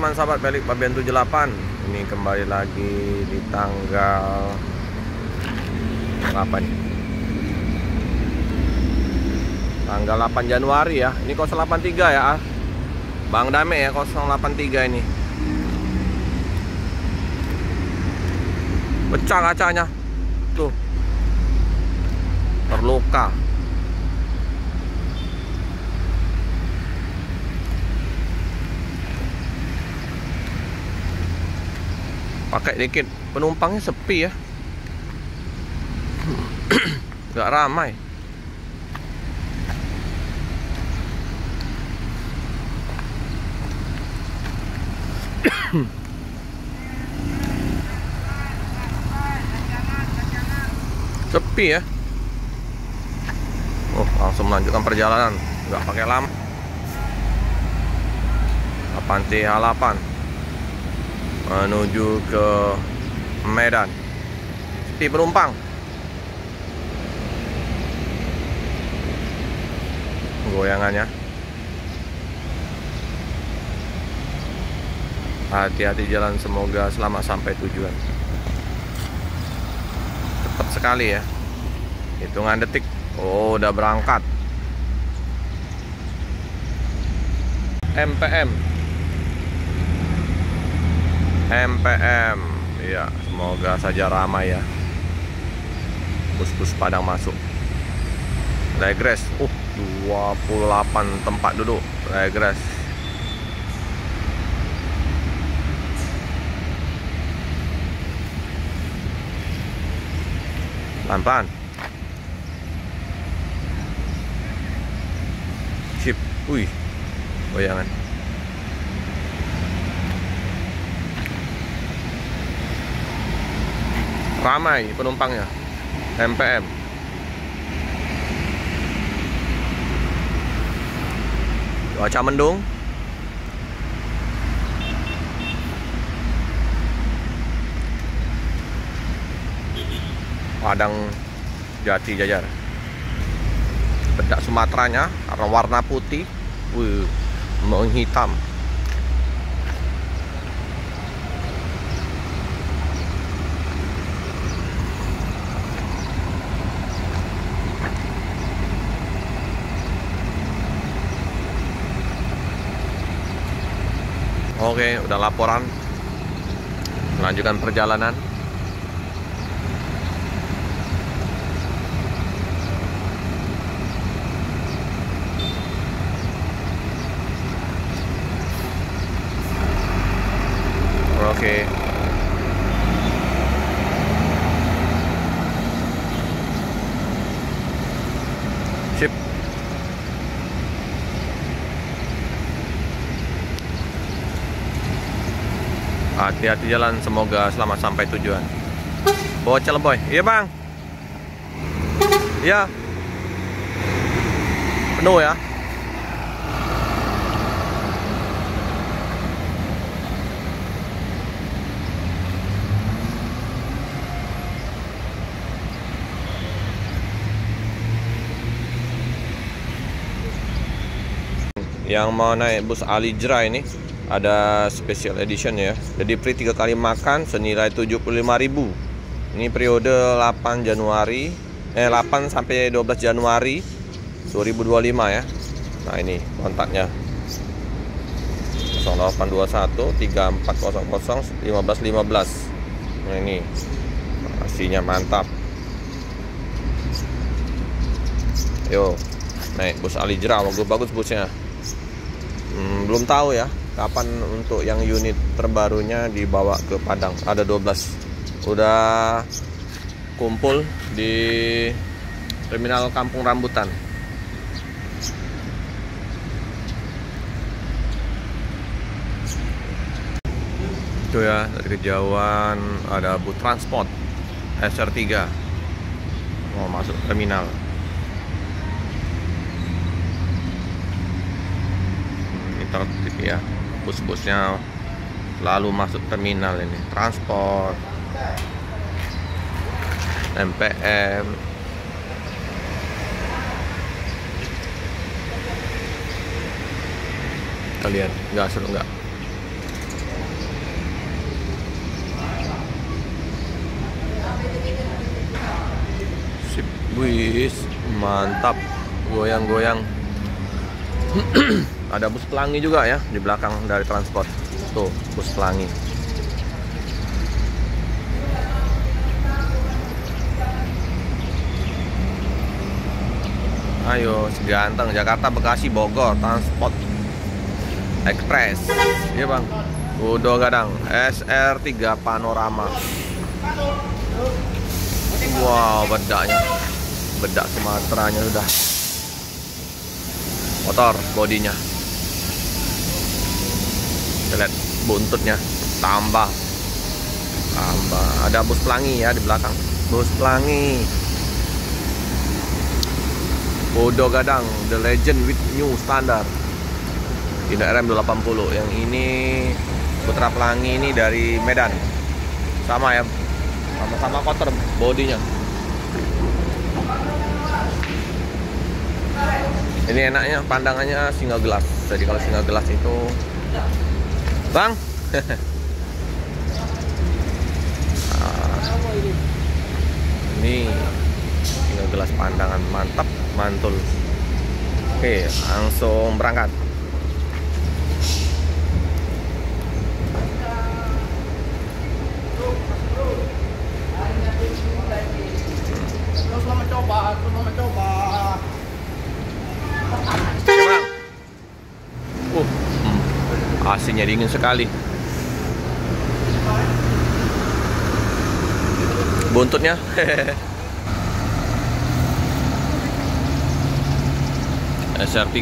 teman-teman sahabat Balikpapan 78. Ini kembali lagi di tanggal berapa nih? Tanggal 8 Januari ya. Ini 083 ya. Bang Dame ya 083 ini. Pecah kacanya. Tuh. Terluka. Pakai dikit, penumpangnya sepi ya. Gak ramai. Sepi ya. Oh, langsung melanjutkan perjalanan, nggak pakai lama. Avanti A8 menuju ke Medan. Sepi penumpang. Goyangannya. Hati-hati jalan, semoga selamat sampai tujuan. Cepat sekali ya. Hitungan detik. Oh, udah berangkat. MPM. Ya, semoga saja ramai ya. Bus-bus Padang masuk. Regres. 28 tempat duduk. Regres. Pelan-pelan. Sip. Wih, goyangan. Ramai penumpangnya. MPM. Cuaca mendung. Padang Jati Jajar. Bedak Sumateranya karena warna putih, menghitam. Oke, udah laporan. Melanjutkan perjalanan. Oke. Sip. Hati-hati jalan, semoga selamat sampai tujuan. Bocel boy. Iya bang. Iya. Penuh ya. Yang mau naik bus Alijra ini ada special edition ya. Jadi free 3 kali makan senilai 75.000. Ini periode 8 sampai 12 Januari 2025 ya. Nah, ini kontaknya 0821 3400 1515. Nah, ini pastinya mantap. Yo, naik bus Alijra, bagus busnya. Belum tahu ya kapan untuk yang unit terbarunya dibawa ke Padang. Ada 12 udah kumpul di terminal Kampung Rambutan. Itu ya, dari kejauhan ada bus transport SR3 mau masuk terminal. Tertib ya, bus-busnya lalu masuk terminal ini. Transport, MPM. Kalian nggak seru nggak? Wih, mantap. Goyang-goyang. Ada bus pelangi juga ya di belakang dari transport. Tuh, bus pelangi. Ayo, seganteng Jakarta, Bekasi, Bogor, transport ekspres. Iya bang. Udah gadang SR3 panorama. Wow, bedaknya, bedak Sumateranya sudah. Motor bodinya. Kita lihat buntutnya, tambah. Ada bus pelangi ya di belakang. Bus pelangi. Udah gadang, the legend with new standard. Ini RM 280. Yang ini Putra Pelangi ini dari Medan. Sama ya. Sama-sama kotor bodinya. Ini enaknya pandangannya single glass. Jadi kalau single glass itu, bang, ini single glass pandangan mantap, mantul. Oke, langsung berangkat. Selamat coba. AC-nya dingin sekali. Buntutnya SR3.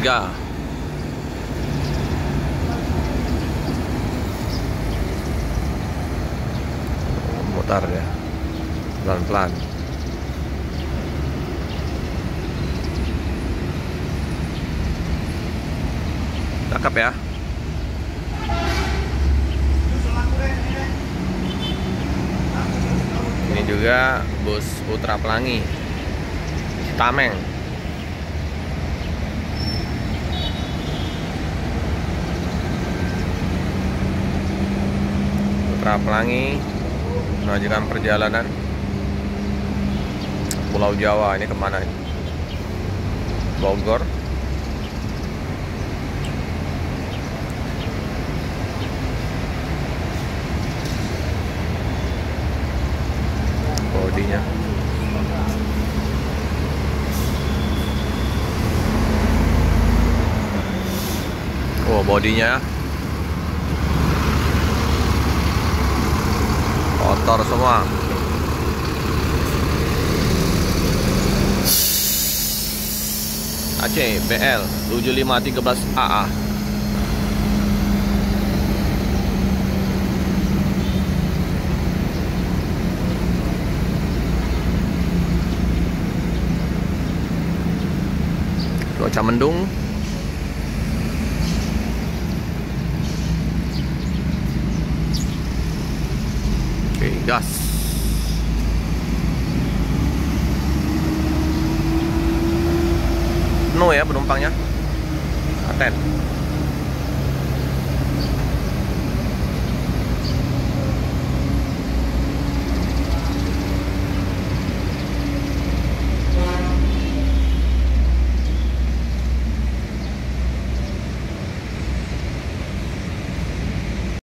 Mutar ya, pelan-pelan. Cakep ya. Ini juga bus Putra Pelangi Tameng. Putra Pelangi melanjutkan perjalanan Pulau Jawa. Ini kemana ini? Bogor. Bodinya. Oh, bodinya kotor semua. Aceh BL 7513 AA. Cuaca mendung. Oke, gas. Penuh ya penumpangnya. Aten.